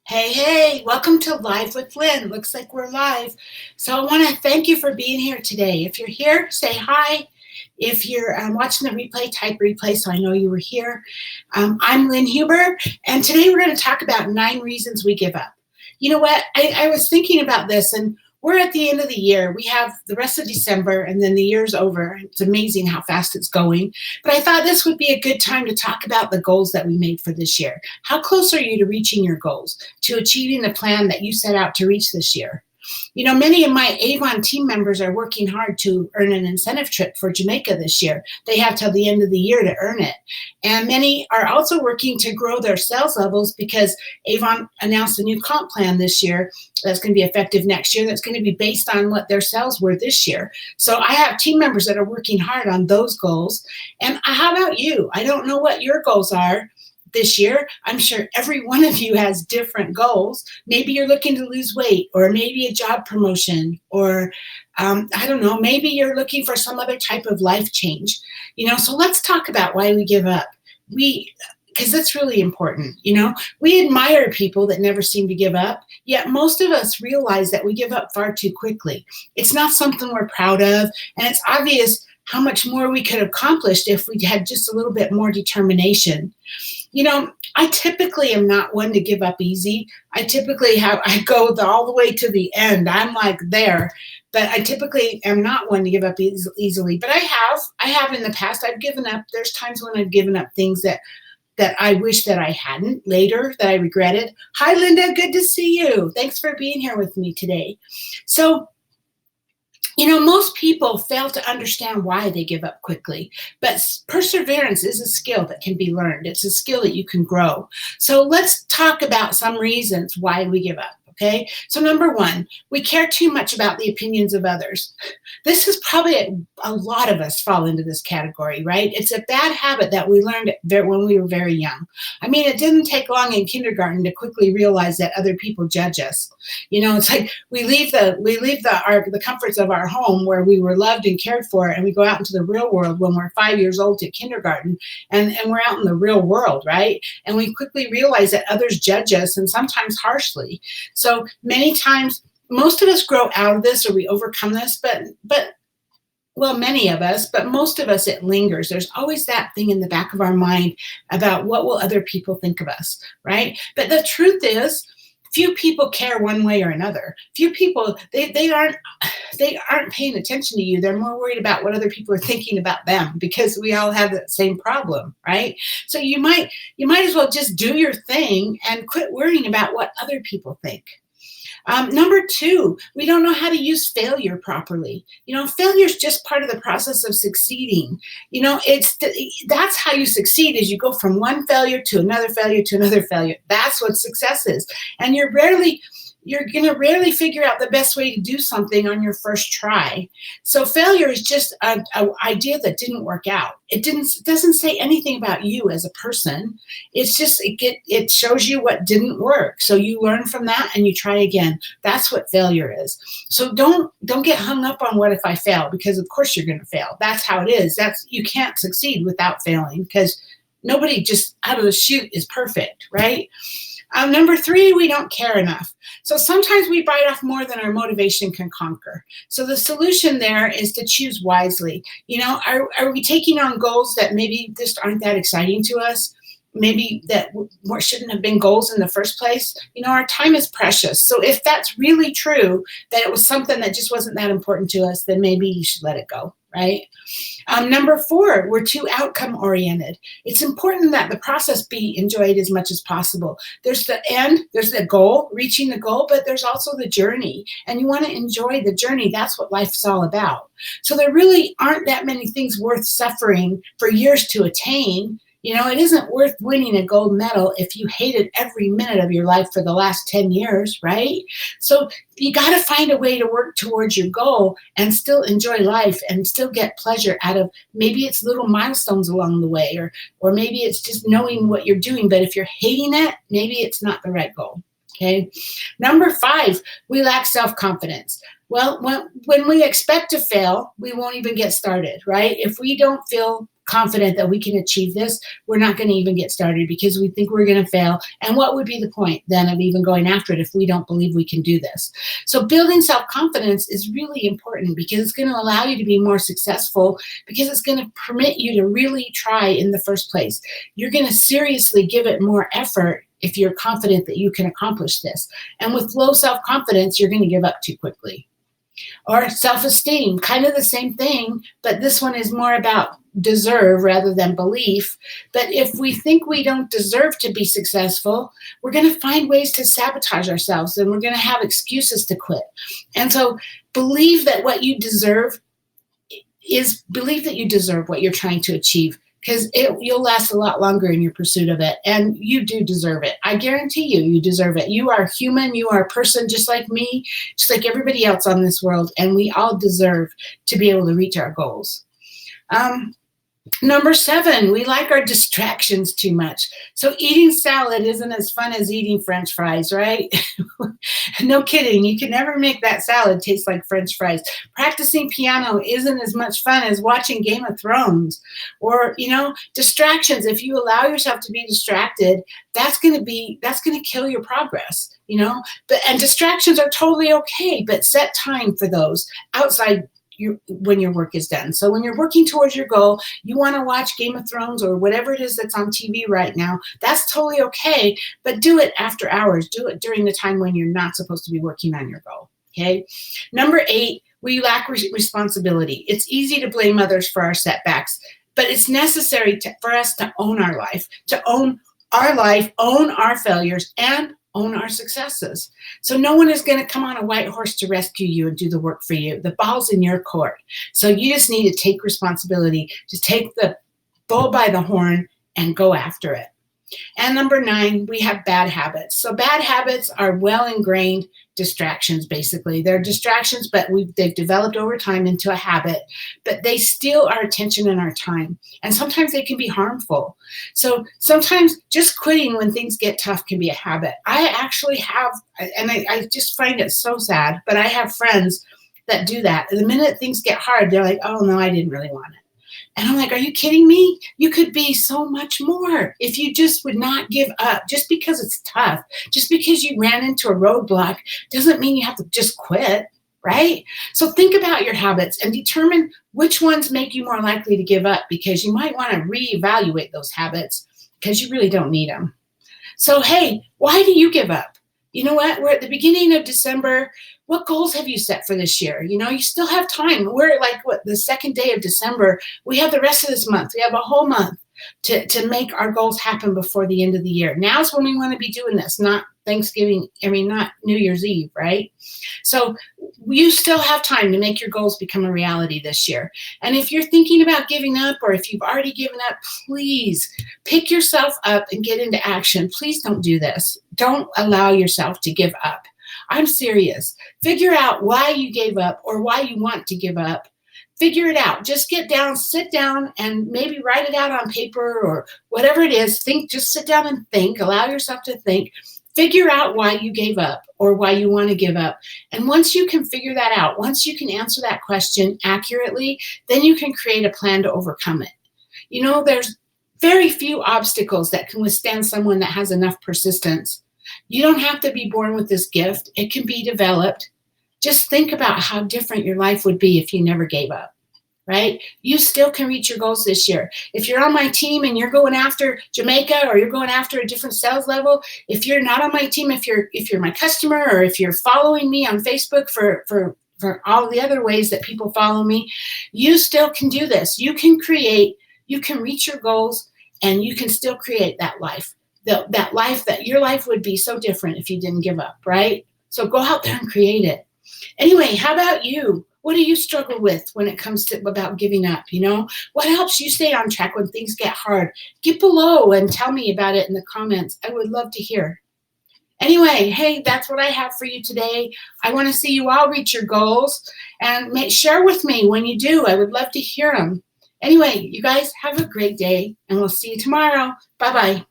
Hey, hey, welcome to Live with Lynn. Looks like we're live. So I want to thank you for being here today. If you're here, say hi. If you're watching the replay, type replay so I know you were here. I'm Lynn Huber, and today we're going to talk about 9 reasons we give up. You know what? I was thinking about this, and we're at the end of the year. We have the rest of December, and then the year's over. It's amazing how fast it's going. But I thought this would be a good time to talk about the goals that we made for this year. How close are you to reaching your goals, to achieving the plan that you set out to reach this year? You know, many of my Avon team members are working hard to earn an incentive trip for Jamaica this year. They have till the end of the year to earn it. And many are also working to grow their sales levels because Avon announced a new comp plan this year that's going to be effective next year. That's going to be based on what their sales were this year. So I have team members that are working hard on those goals. And how about you? I don't know what your goals are this year. I'm sure every one of you has different goals. Maybe you're looking to lose weight, or maybe a job promotion, or I don't know, maybe you're looking for some other type of life change. So let's talk about why we give up. Because that's really important. We admire people that never seem to give up, yet most of us realize that we give up far too quickly. It's not something we're proud of, and it's obvious how much more we could have accomplished if we had just a little bit more determination. I typically am not one to give up easy. I go all the way to the end. I'm like there, but I typically am not one to give up easily. But I have in the past. I've given up. There's times when I've given up things that I wish that I hadn't later, that I regretted. Hi, Linda. Good to see you. Thanks for being here with me today. So, most people fail to understand why they give up quickly, but perseverance is a skill that can be learned. It's a skill that you can grow. So let's talk about some reasons why we give up. Okay. So number 1, we care too much about the opinions of others. This is probably a lot of us fall into this category, right? It's a bad habit that we learned when we were very young. I mean, it didn't take long in kindergarten to quickly realize that other people judge us. It's like we leave the comforts of our home where we were loved and cared for, and we go out into the real world when we're 5 years old to kindergarten, and we're out in the real world, right? And we quickly realize that others judge us, and sometimes harshly. So many times, most of us grow out of this, or we overcome this, but many of us, but most of us, it lingers. There's always that thing in the back of our mind about what will other people think of us, right? But the truth is, few people care one way or another. Few people, they aren't paying attention to you. They're more worried about what other people are thinking about them, because we all have that same problem, right? So you might as well just do your thing and quit worrying about what other people think. Number 2, we don't know how to use failure properly. Failure is just part of the process of succeeding. That's how you succeed, is you go from one failure to another failure to another failure. That's what success is. And you're going to rarely figure out the best way to do something on your first try. So failure is just an idea that didn't work out. It doesn't say anything about you as a person. It's just, it shows you what didn't work. So you learn from that and you try again. That's what failure is. So don't get hung up on what if I fail, because of course you're going to fail. That's how it is. You can't succeed without failing, because nobody just out of the chute is perfect, right? Number 3, we don't care enough. So sometimes we bite off more than our motivation can conquer. So the solution there is to choose wisely. Are we taking on goals that maybe just aren't that exciting to us? Maybe that shouldn't have been goals in the first place? Our time is precious. So if that's really true, that it was something that just wasn't that important to us, then maybe you should let it go, right? Number 4, we're too outcome oriented. It's important that the process be enjoyed as much as possible. There's the end, there's the goal, reaching the goal, but there's also the journey, and you want to enjoy the journey. That's what life's all about. So there really aren't that many things worth suffering for years to attain. It isn't worth winning a gold medal if you hated every minute of your life for the last 10 years, right? So you got to find a way to work towards your goal and still enjoy life and still get pleasure out of, maybe it's little milestones along the way, or maybe it's just knowing what you're doing. But if you're hating it, maybe it's not the right goal. Okay. Number 5, we lack self-confidence. Well, when we expect to fail, we won't even get started, right? If we don't feel confident that we can achieve this, we're not going to even get started because we think we're going to fail. And what would be the point then of even going after it if we don't believe we can do this? So building self-confidence is really important because it's going to allow you to be more successful, because it's going to permit you to really try in the first place. You're going to seriously give it more effort if you're confident that you can accomplish this. And with low self-confidence, you're going to give up too quickly. Or self-esteem, kind of the same thing, but this one is more about deserve rather than belief. But if we think we don't deserve to be successful, we're going to find ways to sabotage ourselves, and we're going to have excuses to quit. And so believe that what you deserve is, believe that you deserve what you're trying to achieve, because you'll last a lot longer in your pursuit of it. And you do deserve it. I guarantee you deserve it. You are human. You are a person just like me, just like everybody else on this world. And we all deserve to be able to reach our goals. Number 7, we like our distractions too much. So eating salad isn't as fun as eating French fries, right? No kidding. You can never make that salad taste like French fries. Practicing piano isn't as much fun as watching Game of Thrones. Or, distractions. If you allow yourself to be distracted, that's going to kill your progress, and distractions are totally okay, but set time for those outside when your work is done. So when you're working towards your goal, you want to watch Game of Thrones or whatever it is that's on TV right now, that's totally okay, but do it after hours. Do it during the time when you're not supposed to be working on your goal, okay? Number 8, we lack responsibility. It's easy to blame others for our setbacks, but it's necessary for us to own our life, own our failures, and own our successes. So no one is going to come on a white horse to rescue you and do the work for you. The ball's in your court. So you just need to take responsibility. Just take the bull by the horn and go after it. And number 9, we have bad habits. So bad habits are well-ingrained distractions, basically. They're distractions, but they've developed over time into a habit, but they steal our attention and our time. And sometimes they can be harmful. So sometimes just quitting when things get tough can be a habit. I actually have, and I just find it so sad, but I have friends that do that. And the minute things get hard, they're like, oh no, I didn't really want it. And I'm like, are you kidding me? You could be so much more if you just would not give up. Just because it's tough, just because you ran into a roadblock doesn't mean you have to just quit, right? So think about your habits and determine which ones make you more likely to give up, because you might want to reevaluate those habits because you really don't need them. So, hey, why do you give up? You know what? We're at the beginning of December. What goals have you set for this year? You still have time. We're like, the second day of December. We have the rest of this month. We have a whole month to make our goals happen before the end of the year. Now's when we want to be doing this, not not New Year's Eve, right? So you still have time to make your goals become a reality this year. And if you're thinking about giving up, or if you've already given up, please pick yourself up and get into action. Please don't do this. Don't allow yourself to give up. I'm serious. Figure out why you gave up or why you want to give up. Figure it out. Just sit down and maybe write it out on paper or whatever it is. Just sit down and think. Allow yourself to think. Figure out why you gave up or why you want to give up. And once you can figure that out, once you can answer that question accurately, then you can create a plan to overcome it. There's very few obstacles that can withstand someone that has enough persistence. You don't have to be born with this gift. It can be developed. Just think about how different your life would be if you never gave up, right? You still can reach your goals this year. If you're on my team and you're going after Jamaica, or you're going after a different sales level, if you're not on my team, if you're my customer, or if you're following me on Facebook for all the other ways that people follow me, you still can do this. You can reach your goals, and you can still create that life. Your life would be so different if you didn't give up, right? So go out there and create it. Anyway, how about you? What do you struggle with when it comes to about giving up? What helps you stay on track when things get hard? Get below and tell me about it in the comments. I would love to hear. Anyway, hey, that's what I have for you today. I want to see you all reach your goals, and share with me when you do. I would love to hear them. Anyway, you guys have a great day, and we'll see you tomorrow. Bye-bye.